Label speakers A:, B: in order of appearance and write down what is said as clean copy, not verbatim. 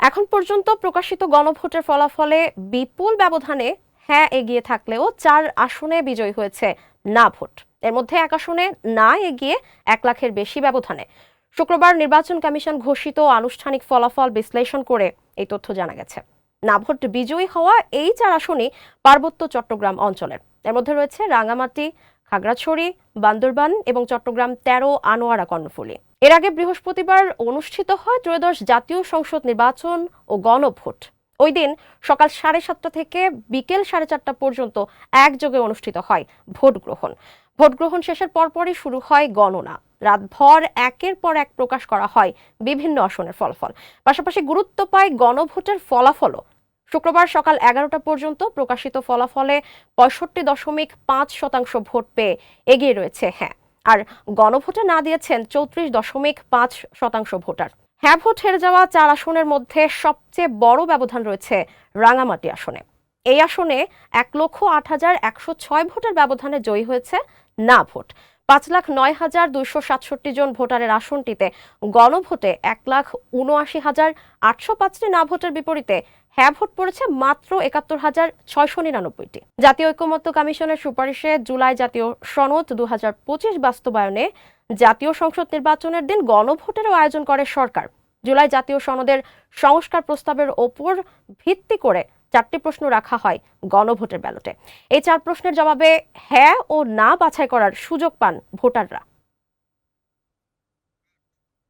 A: এখন পর্যন্ত প্রকাশিত গণভোটের ফলাফলে বিপুল ব্যবধানে হ্যাঁ এগিয়ে থাকলেও 4 আসনে বিজয়ী হয়েছে না ভোট। এর মধ্যে 1 আসনে না এগিয়ে 1 লাখের বেশি ব্যবধানে। শুক্রবার নির্বাচন কমিশন ঘোষিত আনুষ্ঠানিক ফলাফল বিশ্লেষণ করে এই তথ্য জানা গেছে। না ভোট বিজয়ী হওয়া এই 4 আসনই পার্বত্য চট্টগ্রাম অঞ্চলের। এর মধ্যে রয়েছে রাঙ্গামাটি, খাগড়াছড়ি, বান্দরবান এবং চট্টগ্রাম 13 আনোয়ারা কর্ণফুলী। এর আগে বৃহস্পতিবার অনুষ্ঠিত হয় ত্রয়োদশ জাতীয় সংসদ নির্বাচন ও গণভোট। ওই দিন সকাল 7:30 থেকে বিকেল 4:30 পর্যন্ত একযোগে অনুষ্ঠিত হয় ভোট গ্রহণ। ভোট গ্রহণ শেষের পরপরই শুরু হয় গণনা। রাতভর একের পর এক প্রকাশ করা হয় বিভিন্ন আসনের ফলাফল। পাশাপাশি গুরুত্ব পায় গণভোটের ফলাফলও। শুক্রবার সকাল 11টা পর্যন্ত প্রকাশিত ফলাফলে 65.5% ভোট পেয়ে এগিয়ে রয়েছে হ্যাঁ, আর গণভোটে না দিয়েছেন 34.5% ভোটার। হ্যাঁ ভোট হেরে যাওয়া 4 আসনের মধ্যে সবচেয়ে বড় ব্যবধান রয়েছে রাঙ্গামাটি আসনে। এই আসনে 1,08,106 ভোটের ব্যবধানে জয়ী হয়েছে না ভোট। 5,09,267 জন ভোটারের আসনটিতে গণভোটে 1,79,805টি না ভোটের বিপরীতে হ্যাঁ ভোট পড়েছে মাত্র 71,699টি। জাতীয় ঐকমত্য কমিশনের সুপারিশে জুলাই জাতীয় সনদ 2025 বাস্তবায়নে জাতীয় সংসদ নির্বাচনের দিন গণভোটেরও আয়োজন করে সরকার। জুলাই জাতীয় সনদের সংস্কার প্রস্তাবের ওপর ভিত্তি করে 4টি প্রশ্ন রাখা হয় গণভোটের ব্যালটে। এই 4 প্রশ্নের জবাবে হ্যাঁ ও না বাছাই করার সুযোগ পান ভোটাররা।